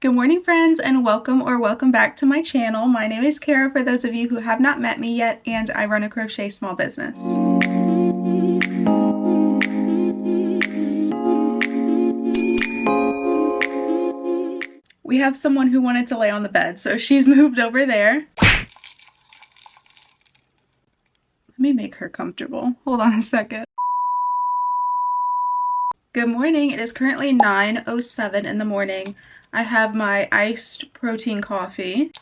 Good morning, friends, and welcome back to my channel. My name is Kara for those of you who have not met me yet, and I run a crochet small business. We have someone who wanted to lay on the bed, so she's moved over there. Let me make her comfortable. Hold on a second. Good morning. It is currently 9:07 in the morning. I have my iced protein coffee.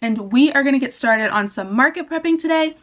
And we are going to get started on some market prepping today.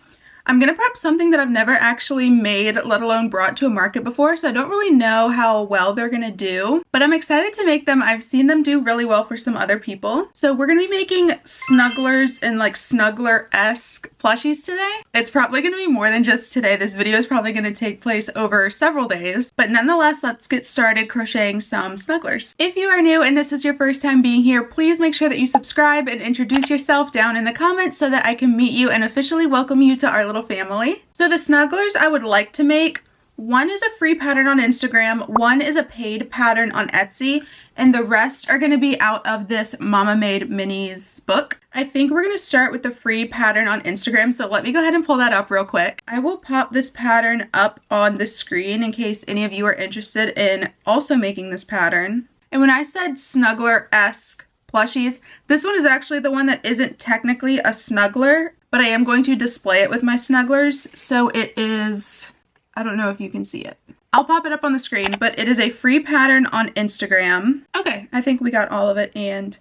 I'm going to prep something that I've never actually made, let alone brought to a market before, so I don't really know how well they're going to do. But I'm excited to make them. I've seen them do really well for some other people. So we're going to be making snugglers and like snuggler-esque plushies today. It's probably going to be more than just today. This video is probably going to take place over several days. But nonetheless, let's get started crocheting some snugglers. If you are new and this is your first time being here, please make sure that you subscribe and introduce yourself down in the comments so that I can meet you and officially welcome you to our little family. So the snugglers I would like to make, one is a free pattern on Instagram, one is a paid pattern on Etsy, and the rest are going to be out of this Mama Made Minis book. I think we're going to start with the free pattern on Instagram, so let me go ahead and pull that up real quick. I will pop this pattern up on the screen in case any of you are interested in also making this pattern. And when I said snuggler-esque plushies, this one is actually the one that isn't technically a snuggler, but I am going to display it with my snugglers. So it is, I don't know if you can see it. I'll pop it up on the screen, but it is a free pattern on Instagram. Okay, I think we got all of it and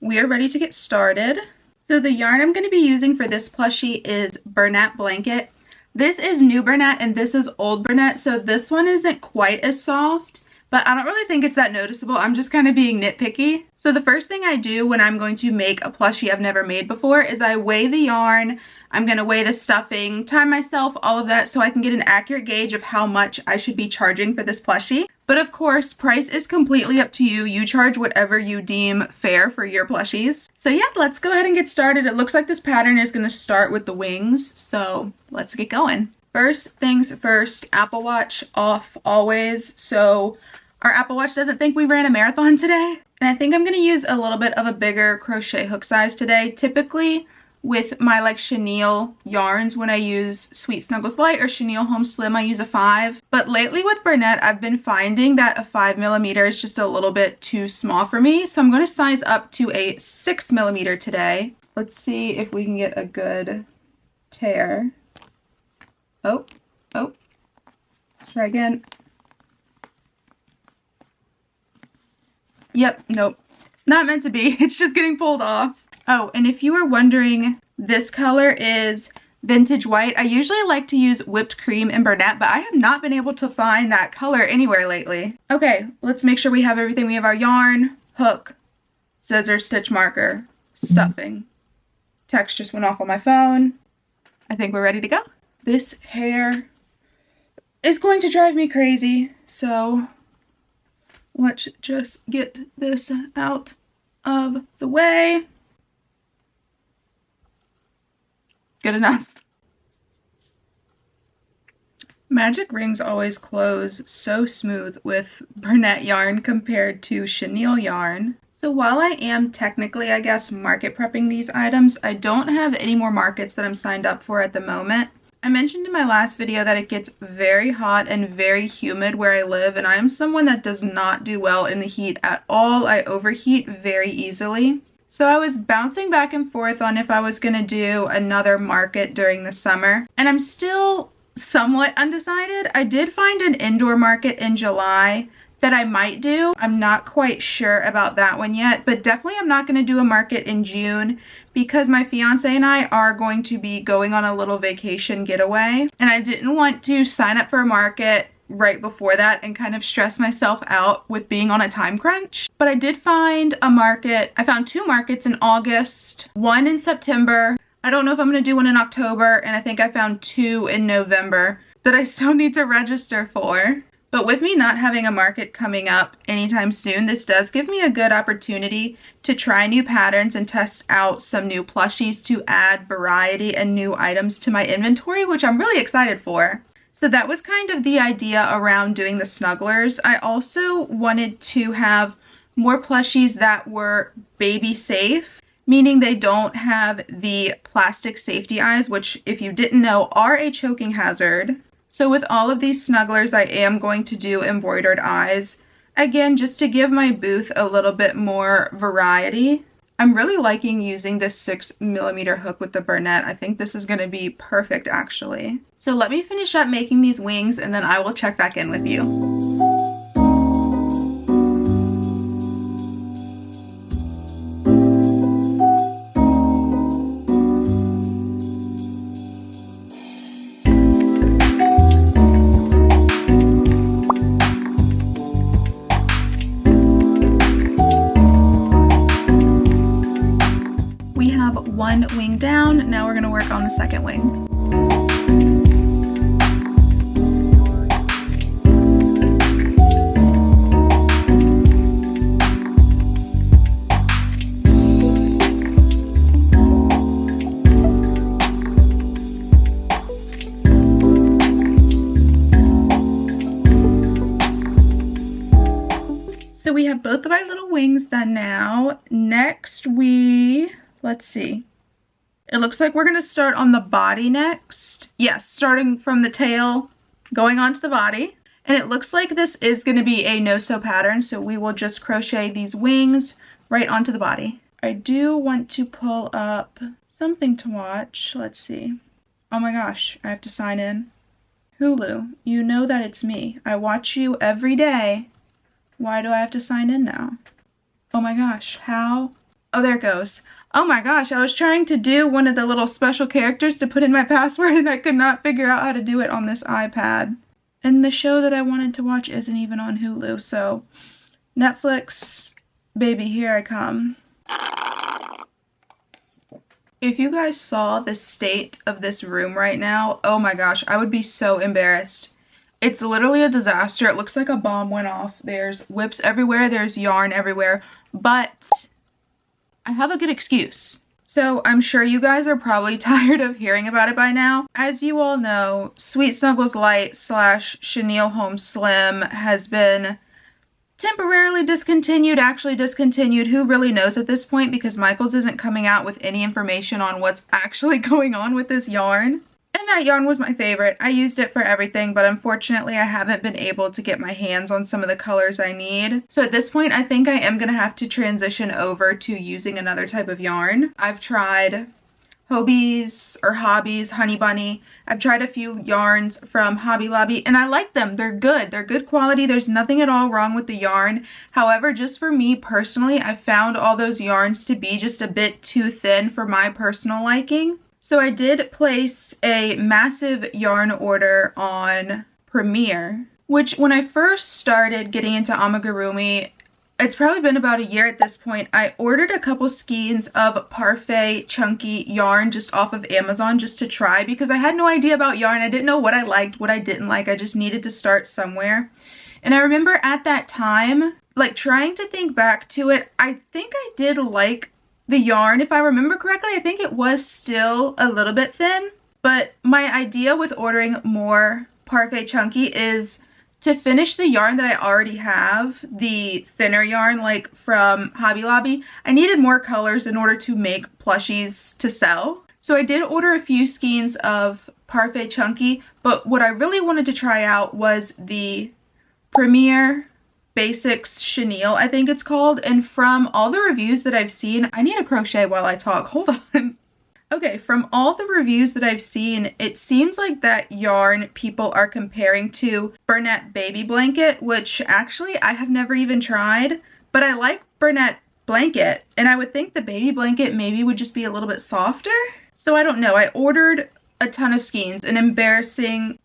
we are ready to get started. So the yarn I'm going to be using for this plushie is Bernat Blanket. This is new Bernat and this is old Bernat, so this one isn't quite as soft, but I don't really think it's that noticeable. I'm just kind of being nitpicky. So the first thing I do when I'm going to make a plushie I've never made before is I weigh the yarn. I'm going to weigh the stuffing, time myself, all of that, so I can get an accurate gauge of how much I should be charging for this plushie. But of course, price is completely up to you. You charge whatever you deem fair for your plushies. So yeah, let's go ahead and get started. It looks like this pattern is going to start with the wings, so let's get going. First things first, Apple Watch off always, so our Apple Watch doesn't think we ran a marathon today. And I think I'm going to use a little bit of a bigger crochet hook size today. Typically with my like chenille yarns, when I use Sweet Snuggles Light or chenille Home Slim, I use a 5. But lately with Bernat, I've been finding that a 5mm is just a little bit too small for me. So I'm going to size up to a 6mm today. Let's see if we can get a good tear. Oh, try again. Yep, nope. Not meant to be. It's just getting pulled off. Oh, and if you were wondering, this color is Vintage White. I usually like to use Whipped Cream in Bernat, but I have not been able to find that color anywhere lately. Okay, let's make sure we have everything. We have our yarn, hook, scissors, stitch marker, stuffing. Text just went off on my phone. I think we're ready to go. This hair is going to drive me crazy, so let's just get this out of the way. Good enough. Magic rings always close so smooth with Bernat yarn compared to chenille yarn. So while I am technically, I guess, market prepping these items, I don't have any more markets that I'm signed up for at the moment. I mentioned in my last video that it gets very hot and very humid where I live, and I am someone that does not do well in the heat at all. I overheat very easily. So I was bouncing back and forth on if I was going to do another market during the summer, and I'm still somewhat undecided. I did find an indoor market in July that I might do. I'm not quite sure about that one yet, but definitely I'm not going to do a market in June because my fiance and I are going to be going on a little vacation getaway, and I didn't want to sign up for a market right before that and kind of stress myself out with being on a time crunch. But I did find a market. I found 2 markets in August, 1 in September. I don't know if I'm going to do one in October, and I think I found 2 in November that I still need to register for. But with me not having a market coming up anytime soon, this does give me a good opportunity to try new patterns and test out some new plushies to add variety and new items to my inventory, which I'm really excited for. So that was kind of the idea around doing the Snugglers. I also wanted to have more plushies that were baby safe, meaning they don't have the plastic safety eyes, which, if you didn't know, are a choking hazard. So with all of these Snugglers, I am going to do embroidered eyes. Again, just to give my booth a little bit more variety. I'm really liking using this 6mm hook with the Burnette. I think this is going to be perfect, actually. So let me finish up making these wings and then I will check back in with you. One wing down. Now we're going to work on the second wing. So we have both of our little wings done now. Next let's see. It looks like we're going to start on the body next. Yes, starting from the tail, going on to the body. And it looks like this is going to be a no-sew pattern, so we will just crochet these wings right onto the body. I do want to pull up something to watch. Let's see. Oh my gosh, I have to sign in. Hulu, you know that it's me. I watch you every day. Why do I have to sign in now? Oh my gosh, how? Oh, there it goes. Oh my gosh, I was trying to do one of the little special characters to put in my password and I could not figure out how to do it on this iPad. And the show that I wanted to watch isn't even on Hulu, so Netflix, baby, here I come. If you guys saw the state of this room right now, oh my gosh, I would be so embarrassed. It's literally a disaster. It looks like a bomb went off. There's whips everywhere, there's yarn everywhere, but I have a good excuse. So I'm sure you guys are probably tired of hearing about it by now. As you all know, Sweet Snuggles Light / Chenille Home Slim has been temporarily discontinued, actually discontinued. Who really knows at this point, because Michaels isn't coming out with any information on what's actually going on with this yarn. And that yarn was my favorite. I used it for everything, but unfortunately I haven't been able to get my hands on some of the colors I need. So at this point, I think I am going to have to transition over to using another type of yarn. I've tried Hobbies, Honey Bunny. I've tried a few yarns from Hobby Lobby and I like them. They're good. They're good quality. There's nothing at all wrong with the yarn. However, just for me personally, I found all those yarns to be just a bit too thin for my personal liking. So I did place a massive yarn order on Premier, which when I first started getting into amigurumi, it's probably been about a year at this point, I ordered a couple skeins of Parfait chunky yarn just off of Amazon just to try because I had no idea about yarn. I didn't know what I liked, what I didn't like. I just needed to start somewhere. And I remember at that time, like trying to think back to it, I think I did like the yarn. If I remember correctly, I think it was still a little bit thin, but my idea with ordering more Parfait chunky is to finish the yarn that I already have, the thinner yarn like from Hobby Lobby. I needed more colors in order to make plushies to sell. So I did order a few skeins of Parfait chunky, but what I really wanted to try out was the Premier Basics Chenille, I think it's called. And from all the reviews that I've seen, I need to crochet while I talk, hold on. Okay, from all the reviews that I've seen, it seems like that yarn people are comparing to Burnette Baby Blanket, which actually I have never even tried, but I like Burnette Blanket, and I would think the Baby Blanket maybe would just be a little bit softer. So I don't know, I ordered a ton of skeins, an embarrassingly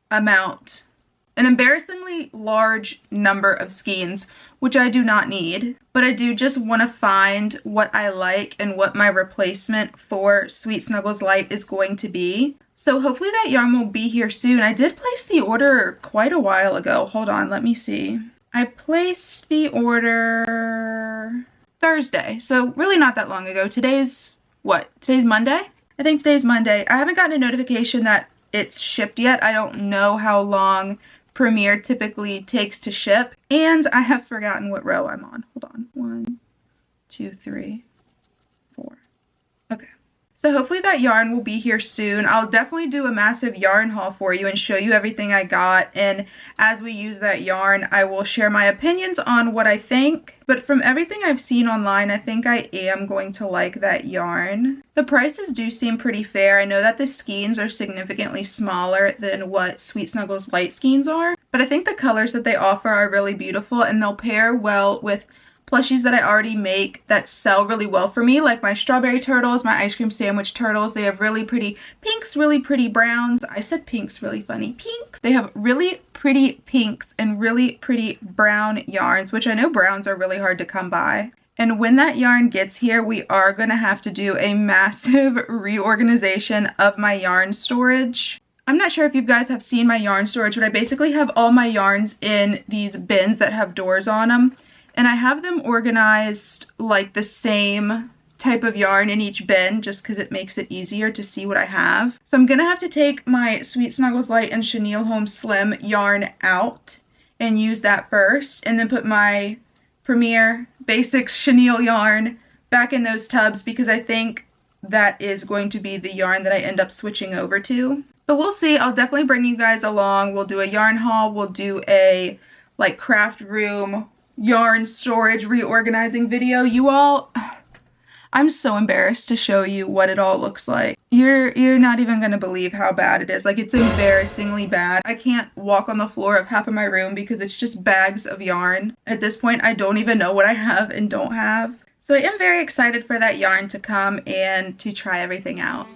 large number of skeins, which I do not need, but I do just want to find what I like and what my replacement for Sweet Snuggles Light is going to be. So hopefully that yarn will be here soon. I did place the order quite a while ago. Hold on, let me see. I placed the order Thursday, so really not that long ago. Today's what? Today's Monday? I think today's Monday. I haven't gotten a notification that it's shipped yet. I don't know how long Premier typically takes to ship, and I have forgotten what row I'm on. Hold on. 1, 2, 3, 4. Okay. So hopefully that yarn will be here soon. I'll definitely do a massive yarn haul for you and show you everything I got. And as we use that yarn, I will share my opinions on what I think. But from everything I've seen online, I think I am going to like that yarn. The prices do seem pretty fair. I know that the skeins are significantly smaller than what Sweet Snuggles light skeins are. But I think the colors that they offer are really beautiful, and they'll pair well with plushies that I already make that sell really well for me, like my strawberry turtles, my ice cream sandwich turtles. They have really pretty pinks, really pretty browns. I said pinks really funny. Pinks. They have really pretty pinks and really pretty brown yarns, which I know browns are really hard to come by. And when that yarn gets here, we are going to have to do a massive reorganization of my yarn storage. I'm not sure if you guys have seen my yarn storage, but I basically have all my yarns in these bins that have doors on them. And I have them organized like the same type of yarn in each bin, just because it makes it easier to see what I have. So I'm going to have to take my Sweet Snuggles Light and Chenille Home Slim yarn out and use that first. And then put my Premier Basics Chenille yarn back in those tubs, because I think that is going to be the yarn that I end up switching over to. But we'll see. I'll definitely bring you guys along. We'll do a yarn haul. We'll do a like craft room yarn storage reorganizing video. You all, I'm so embarrassed to show you what it all looks like. You're not even gonna believe how bad it is. Like, it's embarrassingly bad. I can't walk on the floor of half of my room because it's just bags of yarn. At this point, I don't even know what I have and don't have. So I am very excited for that yarn to come and to try everything out.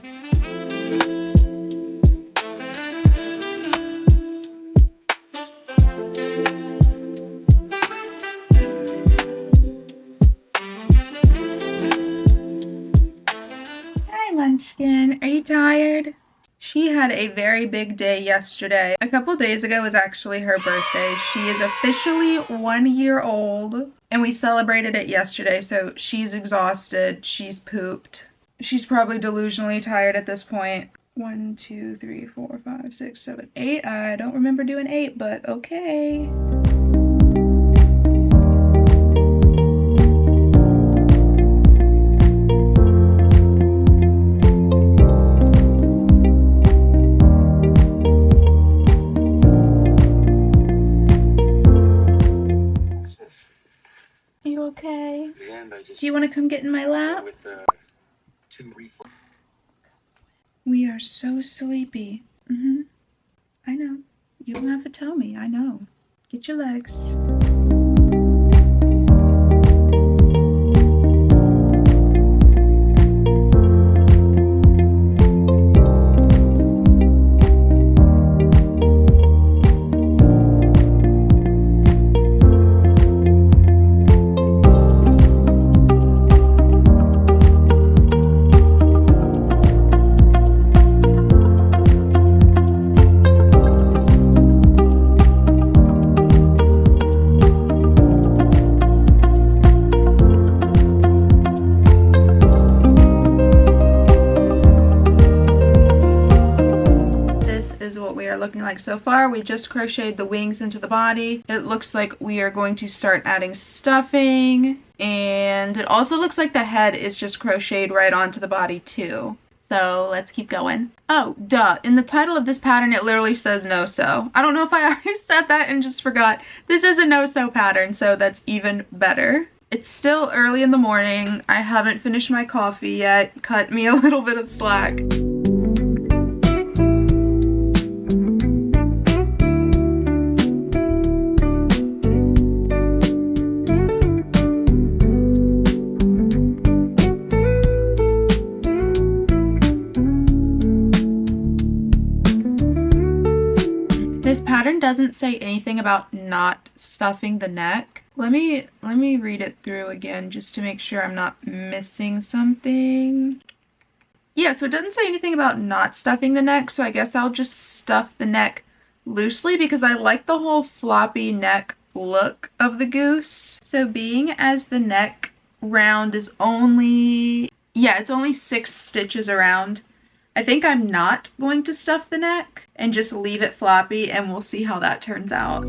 Munchkin, are you tired? She had a very big day yesterday. A couple days ago was actually her birthday. She is officially 1 year old, and we celebrated it yesterday, so she's exhausted. She's pooped. She's probably delusionally tired at this point. 1, 2, 3, 4, 5, 6, 7, 8. I don't remember doing 8, but okay. Okay. Do you want to come get in my lap? We are so sleepy. I know. You don't have to tell me. I know. Get your legs. Like so far, we just crocheted the wings into the body. It looks like we are going to start adding stuffing, and it also looks like the head is just crocheted right onto the body too. So let's keep going. Oh, duh. In the title of this pattern, it literally says no-sew. I don't know if I already said that and just forgot. This is a no-sew pattern, so that's even better. It's still early in the morning. I haven't finished my coffee yet. Cut me a little bit of slack. Doesn't say anything about not stuffing the neck. Let me read it through again just to make sure I'm not missing something. Yeah, so it doesn't say anything about not stuffing the neck, so I guess I'll just stuff the neck loosely because I like the whole floppy neck look of the goose. So being as the neck round is only, yeah, it's only 6 stitches around, I think I'm not going to stuff the neck and just leave it floppy, and we'll see how that turns out.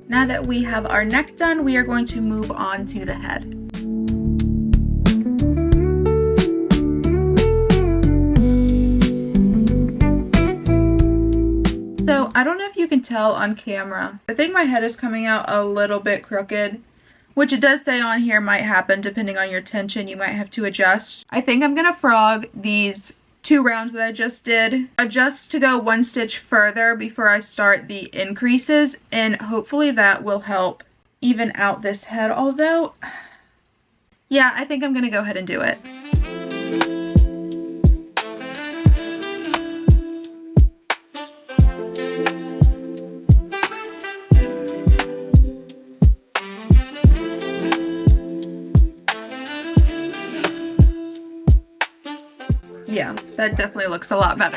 Now that we have our neck done, we are going to move on to the head. So I don't know if you can tell on camera. I think my head is coming out a little bit crooked, which it does say on here might happen depending on your tension. You might have to adjust. I think I'm gonna frog these 2 rounds that I just did, adjust to go 1 stitch further before I start the increases, and hopefully that will help even out this head. Although, yeah, I think I'm gonna go ahead and do it. Yeah, that definitely looks a lot better.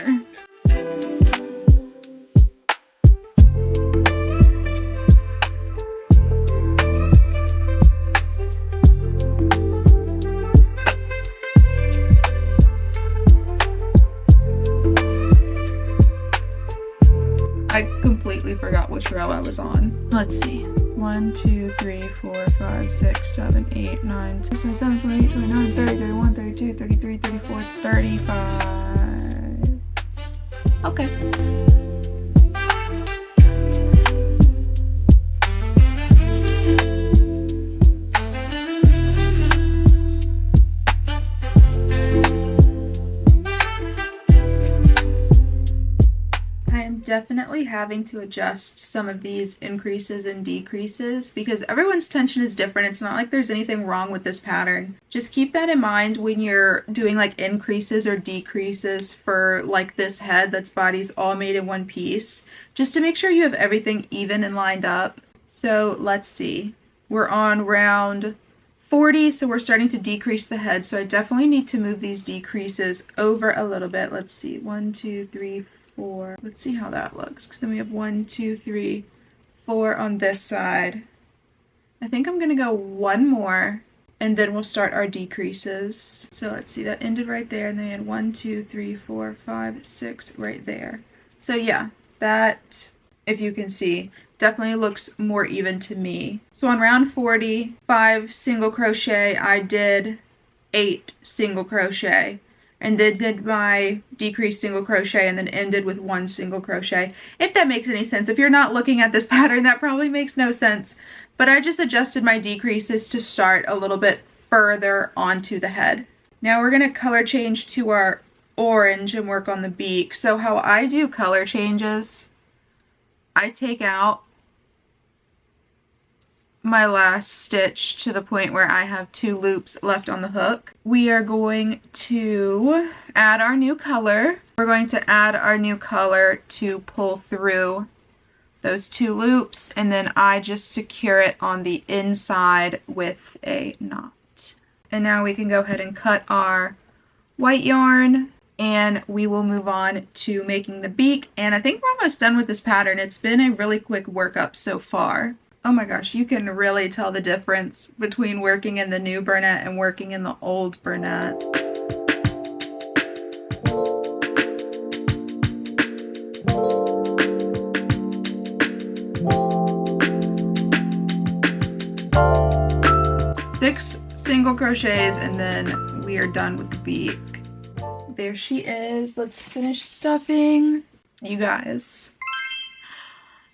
I completely forgot which row I was on. Let's see. 1, 2, 3, 4, 5, 6, 7, 8, 9, 10, 11, 12, 13, 14, 15, 16, 17, 18, 19, 20, 21, 22, 23, 24, 35. Okay. Definitely having to adjust some of these increases and decreases because everyone's tension is different. It's not like there's anything wrong with this pattern. Just keep that in mind when you're doing like increases or decreases for like this head that's body's all made in one piece, just to make sure you have everything even and lined up. So let's see, we're on round 40, so we're starting to decrease the head, so I definitely need to move these decreases over a little bit. Let's see, 1, 2, 3, 4. Let's see how that looks, because then we have 1, 2, 3, 4 on this side. I think I'm gonna go 1 more and then we'll start our decreases. So let's see, that ended right there, and then we had 1, 2, 3, 4, 5, 6 right there. So yeah, that, if you can see, definitely looks more even to me. So on round 40, 5 single crochet, I did 8 single crochet, and then did my decreased single crochet and then ended with 1 single crochet. If that makes any sense. If you're not looking at this pattern, that probably makes no sense. But I just adjusted my decreases to start a little bit further onto the head. Now we're gonna color change to our orange and work on the beak. So how I do color changes, I take out my last stitch to the point where I have 2 loops left on the hook. We are going to add our new color. We're going to add our new color to pull through those 2 loops, and then I just secure it on the inside with a knot. And now we can go ahead and cut our white yarn, and we will move on to making the beak. And I think we're almost done with this pattern. It's been a really quick workup so far. Oh my gosh, you can really tell the difference between working in the new Bernat and working in the old Bernat. Six single crochets and then we are done with the beak. There she is. Let's finish stuffing. You guys,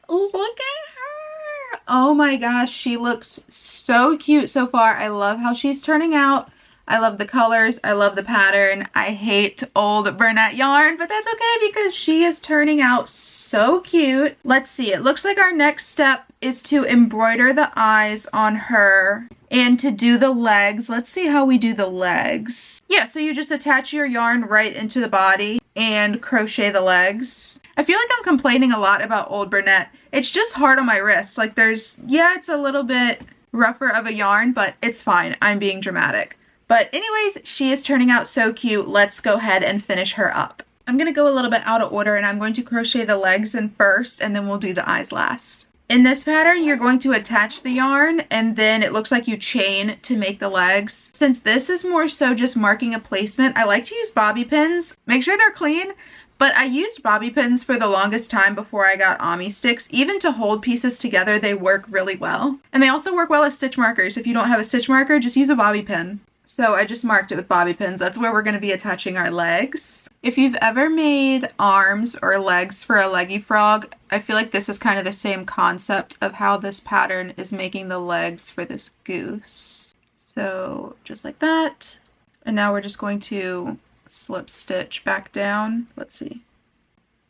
look at her. Oh my gosh, she looks so cute so far. I love how she's turning out. I love the colors. I love the pattern. I hate old Bernat yarn, but that's okay because she is turning out so cute. Let's see. It looks like our next step is to embroider the eyes on her and to do the legs. Let's see how we do the legs. Yeah, so you just attach your yarn right into the body and crochet the legs. I feel like I'm complaining a lot about old Bernat. It's just hard on my wrists. Like yeah, it's a little bit rougher of a yarn, but it's fine. I'm being dramatic. But anyways, she is turning out so cute. Let's go ahead and finish her up. I'm going to go a little bit out of order and I'm going to crochet the legs in first and then we'll do the eyes last. In this pattern, you're going to attach the yarn and then it looks like you chain to make the legs. Since this is more so just marking a placement, I like to use bobby pins. Make sure they're clean, but I used bobby pins for the longest time before I got Ami sticks. Even to hold pieces together, they work really well. And they also work well as stitch markers. If you don't have a stitch marker, just use a bobby pin. So I just marked it with bobby pins. That's where we're going to be attaching our legs. If you've ever made arms or legs for a leggy frog, I feel like this is kind of the same concept of how this pattern is making the legs for this goose. So just like that. And now we're just going to slip stitch back down. Let's see.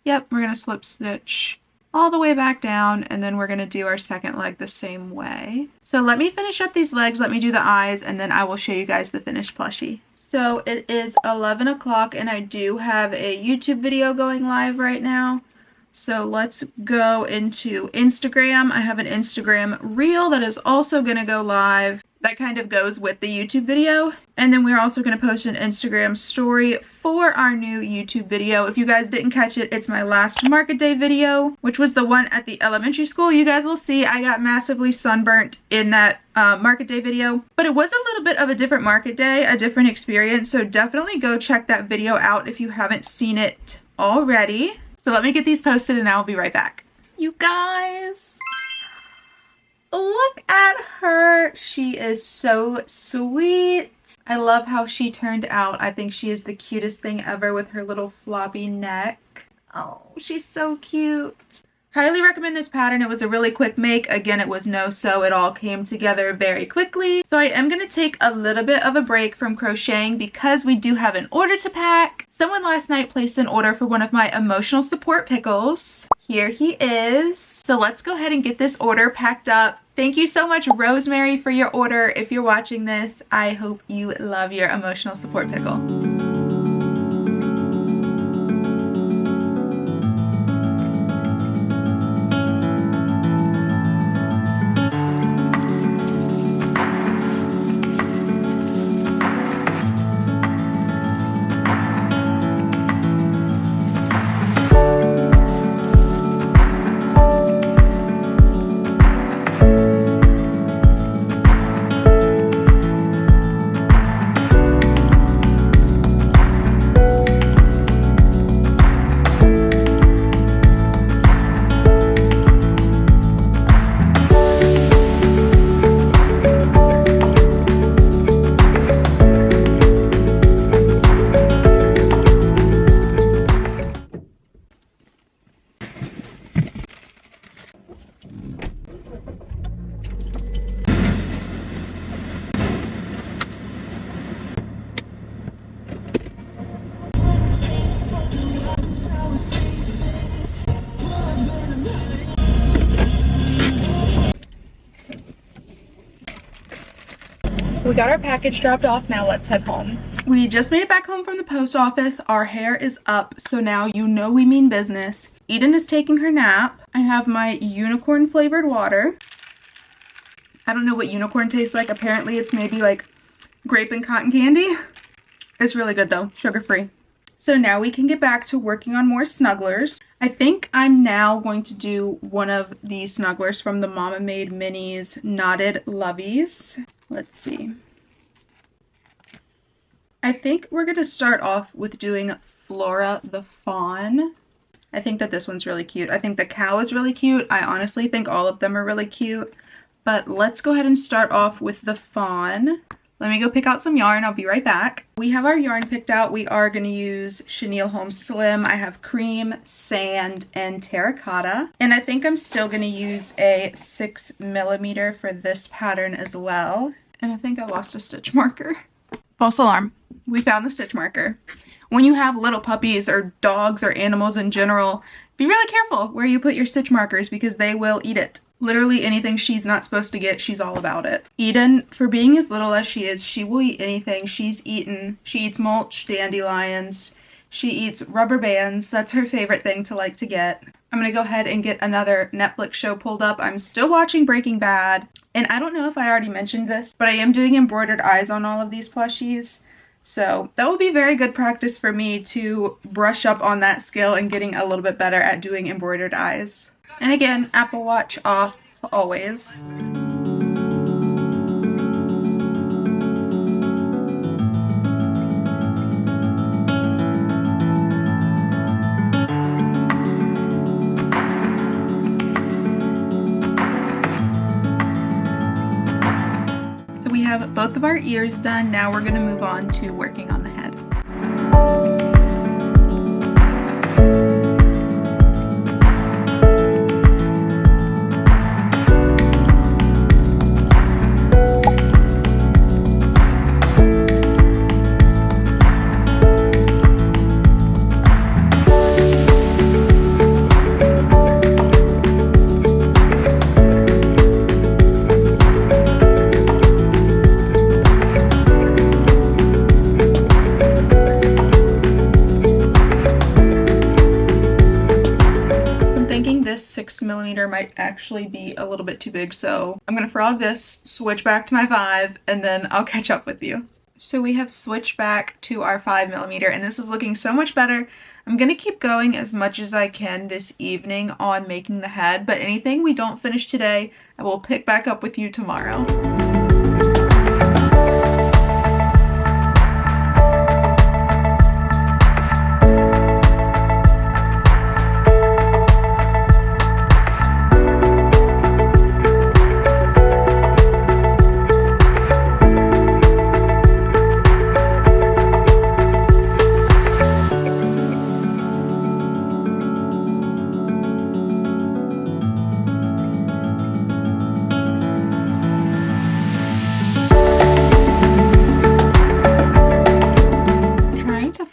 Yep, we're going to slip stitch all the way back down, and then we're going to do our second leg the same way. So let me finish up these legs, let me do the eyes, and then I will show you guys the finished plushie. So it is 11 o'clock and I do have a YouTube video going live right now. So let's go into Instagram. I have an Instagram reel that is also going to go live. That kind of goes with the YouTube video. And then we're also going to post an Instagram story for our new YouTube video. If you guys didn't catch it, it's my last market day video, which was the one at the elementary school. You guys will see I got massively sunburnt in that market day video. But it was a little bit of a different market day, a different experience. So definitely go check that video out if you haven't seen it already. So let me get these posted and I'll be right back. You guys, look at her. She is so sweet. I love how she turned out. I think she is the cutest thing ever with her little floppy neck. Oh, she's so cute. Highly recommend this pattern. It was a really quick make. Again, it was no sew. It all came together very quickly. So I am going to take a little bit of a break from crocheting because we do have an order to pack. Someone last night placed an order for one of my emotional support pickles. Here he is. So let's go ahead and get this order packed up. Thank you so much, Rosemary, for your order. If you're watching this, I hope you love your emotional support pickle. We got our package dropped off. Now let's head home. We just made it back home from the post office. Our hair is up, so now you know we mean business. Eden is taking her nap. I have my unicorn flavored water. I don't know what unicorn tastes like. Apparently it's maybe like grape and cotton candy. It's really good though, sugar-free. So now we can get back to working on more snugglers. I think I'm now going to do one of the snugglers from the Mama Made Minis Knotted Loveys. Let's see. I think we're going to start off with doing Flora the Fawn. I think that this one's really cute. I think the cow is really cute. I honestly think all of them are really cute. But let's go ahead and start off with the fawn. Let me go pick out some yarn. I'll be right back. We have our yarn picked out. We are going to use Chenille Home Slim. I have cream, sand, and terracotta. And I think I'm still going to use a 6mm for this pattern as well. And I think I lost a stitch marker. False alarm. We found the stitch marker. When you have little puppies or dogs or animals in general, be really careful where you put your stitch markers because they will eat it. Literally anything she's not supposed to get, she's all about it. Eden, for being as little as she is, she will eat anything. She eats mulch, dandelions, she eats rubber bands. That's her favorite thing to like to get. I'm gonna go ahead and get another Netflix show pulled up. I'm still watching Breaking Bad. And I don't know if I already mentioned this, but I am doing embroidered eyes on all of these plushies. So that will be very good practice for me to brush up on that skill and getting a little bit better at doing embroidered eyes. And again, Apple Watch off always. We have both of our ears done. Now we're going to move on to working on the head. This 6mm might actually be a little bit too big, so I'm gonna frog this, switch back to my 5, and then I'll catch up with you. So we have switched back to our 5mm, and this is looking so much better. I'm gonna keep going as much as I can this evening on making the head, but anything we don't finish today, I will pick back up with you tomorrow.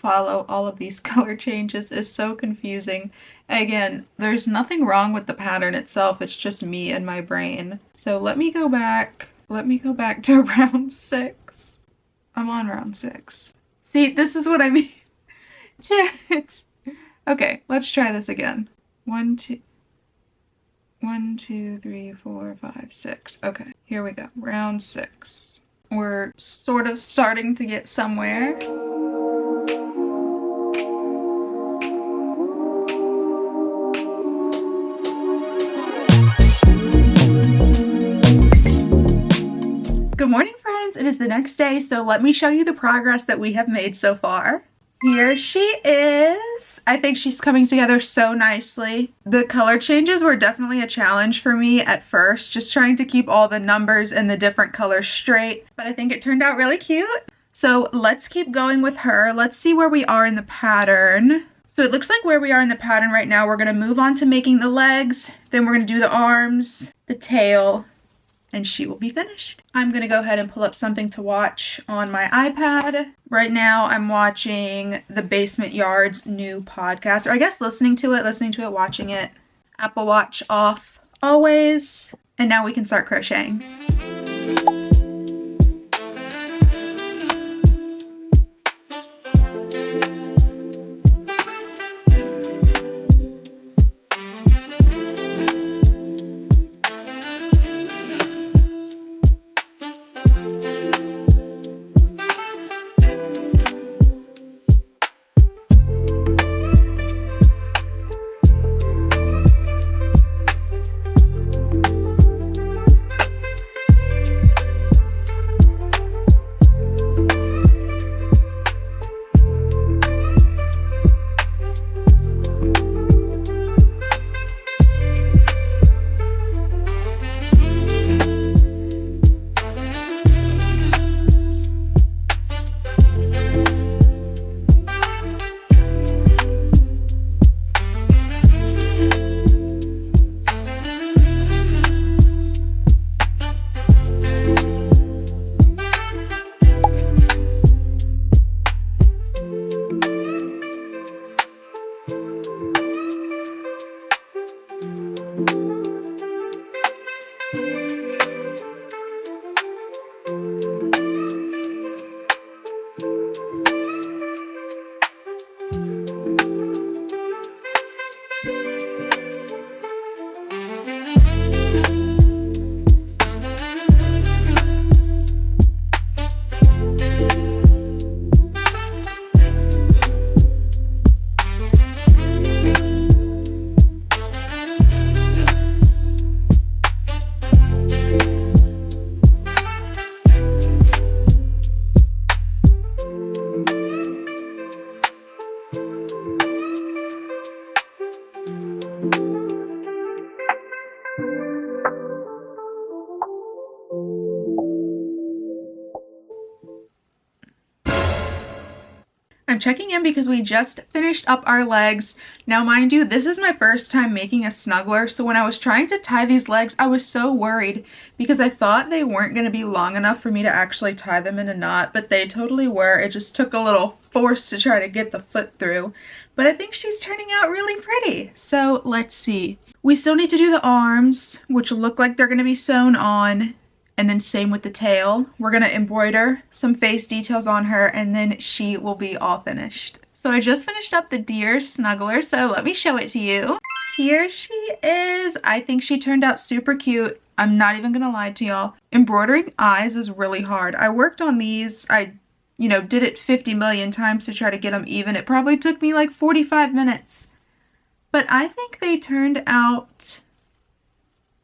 Follow all of these color changes is so confusing. Again, there's nothing wrong with the pattern itself, it's just me and my brain. So let me go back to round 6. I'm on round 6. See, this is what I mean. Okay, let's try this again. 1 2 3 4 5 6. Okay, here we go. Round 6. We're sort of starting to get somewhere. Good morning, friends. It is the next day, so let me show you the progress that we have made so far. Here she is. I think she's coming together so nicely. The color changes were definitely a challenge for me at first, just trying to keep all the numbers and the different colors straight, but I think it turned out really cute. So let's keep going with her. Let's see where we are in the pattern. So it looks like where we are in the pattern right now, we're gonna move on to making the legs, then we're gonna do the arms, the tail, and she will be finished. I'm gonna go ahead and pull up something to watch on my iPad. Right now I'm watching the Basement Yard's new podcast, or I guess listening to it, watching it. Apple Watch off always. And now we can start crocheting. checking in because we just finished up our legs. Now mind you, this is my first time making a snuggler, so when I was trying to tie these legs, I was so worried because I thought they weren't going to be long enough for me to actually tie them in a knot, but they totally were. It just took a little force to try to get the foot through, but I think she's turning out really pretty. So let's see. We still need to do the arms, which look like they're going to be sewn on. And then same with the tail. We're going to embroider some face details on her and then she will be all finished. So I just finished up the deer snuggler, so let me show it to you. Here she is. I think she turned out super cute. I'm not even going to lie to y'all. Embroidering eyes is really hard. I worked on these. I, did it 50 million times to try to get them even. It probably took me like 45 minutes. But I think they turned out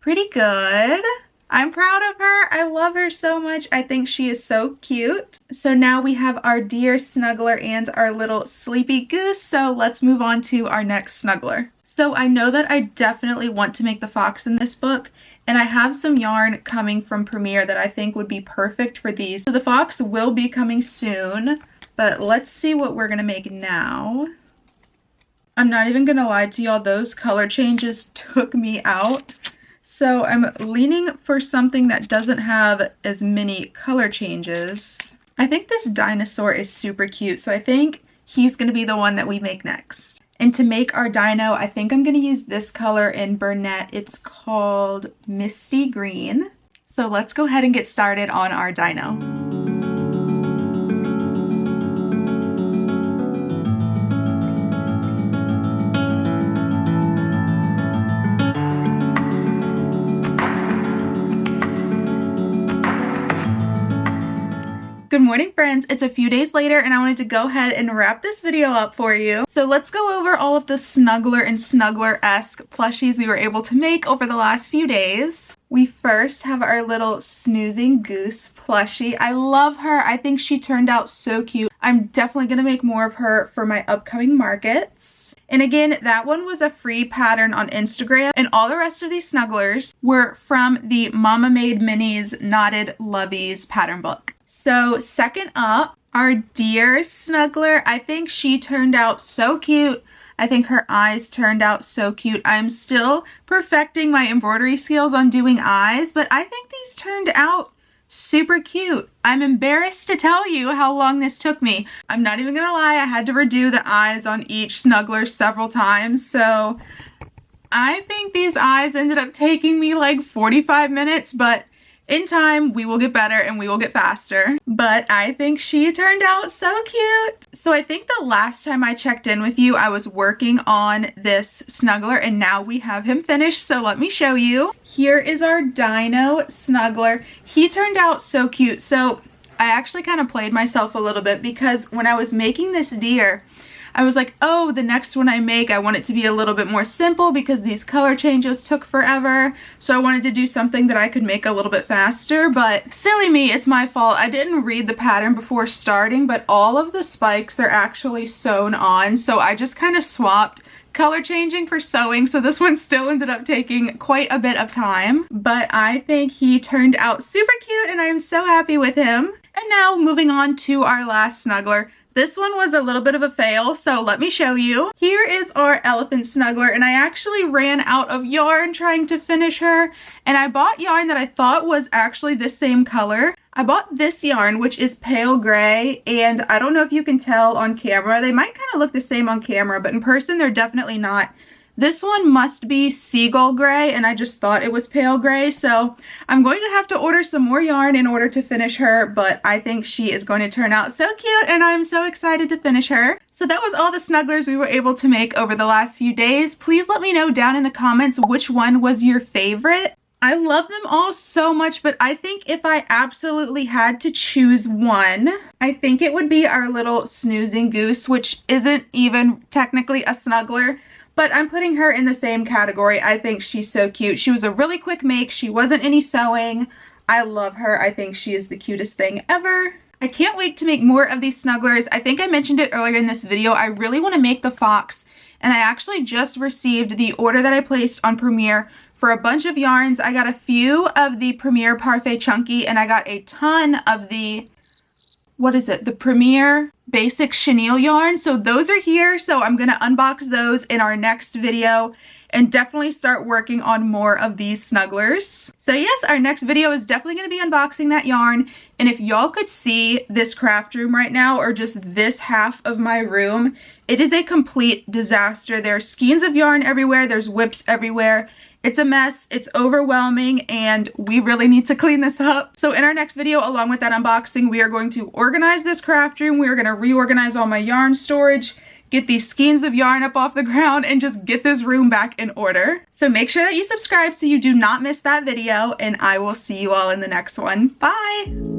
pretty good. I'm proud of her. I love her so much. I think she is so cute. So now we have our deer snuggler and our little sleepy goose. So let's move on to our next snuggler. So I know that I definitely want to make the fox in this book. And I have some yarn coming from Premier that I think would be perfect for these. So the fox will be coming soon. But let's see what we're going to make now. I'm not even going to lie to y'all. Those color changes took me out. So I'm leaning for something that doesn't have as many color changes. I think this dinosaur is super cute, so I think he's going to be the one that we make next. And to make our dino, I think I'm going to use this color in Burnett. It's called Misty Green. So let's go ahead and get started on our dino. Good morning, friends. It's a few days later and I wanted to go ahead and wrap this video up for you. So let's go over all of the snuggler and snuggler-esque plushies we were able to make over the last few days. We first have our little Snoozing Goose plushie. I love her. I think she turned out so cute. I'm definitely going to make more of her for my upcoming markets. And again, that one was a free pattern on Instagram, and all the rest of these snugglers were from the Mama Made Minis Knotted Loveys pattern book. So second up, our deer snuggler. I think she turned out so cute. I think her eyes turned out so cute. I'm still perfecting my embroidery skills on doing eyes, but I think these turned out super cute. I'm embarrassed to tell you how long this took me. I'm not even gonna lie, I had to redo the eyes on each snuggler several times, so I think these eyes ended up taking me like 45 minutes, but in time, we will get better and we will get faster. But I think she turned out so cute. So I think the last time I checked in with you, I was working on this snuggler and now we have him finished. So let me show you. Here is our dino snuggler. He turned out so cute. So I actually kind of played myself a little bit because when I was making this deer, I was like, oh, the next one I make, I want it to be a little bit more simple because these color changes took forever. So I wanted to do something that I could make a little bit faster, but silly me, it's my fault. I didn't read the pattern before starting, but all of the spikes are actually sewn on. So I just kind of swapped color changing for sewing. So this one still ended up taking quite a bit of time, but I think he turned out super cute and I'm so happy with him. And now moving on to our last snuggler. This one was a little bit of a fail, so let me show you. Here is our elephant snuggler, and I actually ran out of yarn trying to finish her, and I bought yarn that I thought was actually the same color. I bought this yarn, which is pale gray, and I don't know if you can tell on camera. They might kind of look the same on camera, but in person, they're definitely not. This one must be seagull gray, and I just thought it was pale gray, so I'm going to have to order some more yarn in order to finish her, but I think she is going to turn out so cute, and I'm so excited to finish her. So that was all the snugglers we were able to make over the last few days. Please let me know down in the comments which one was your favorite. I love them all so much, but I think if I absolutely had to choose one, I think it would be our little Snoozing Goose, which isn't even technically a snuggler. But I'm putting her in the same category. I think she's so cute. She was a really quick make. She wasn't any sewing. I love her. I think she is the cutest thing ever. I can't wait to make more of these snugglers. I think I mentioned it earlier in this video. I really want to make the fox. And I actually just received the order that I placed on Premier for a bunch of yarns. I got a few of the Premier Parfait Chunky and I got a ton of the what is it? The Premier Basic Chenille yarn. So those are here. So I'm going to unbox those in our next video and definitely start working on more of these snugglers. So yes, our next video is definitely going to be unboxing that yarn. And if y'all could see this craft room right now, or just this half of my room, it is a complete disaster. There's skeins of yarn everywhere. There's whips everywhere. It's a mess, it's overwhelming, and we really need to clean this up. So in our next video, along with that unboxing, we are going to organize this craft room. We are going to reorganize all my yarn storage, get these skeins of yarn up off the ground, and just get this room back in order. So make sure that you subscribe so you do not miss that video, and I will see you all in the next one. Bye!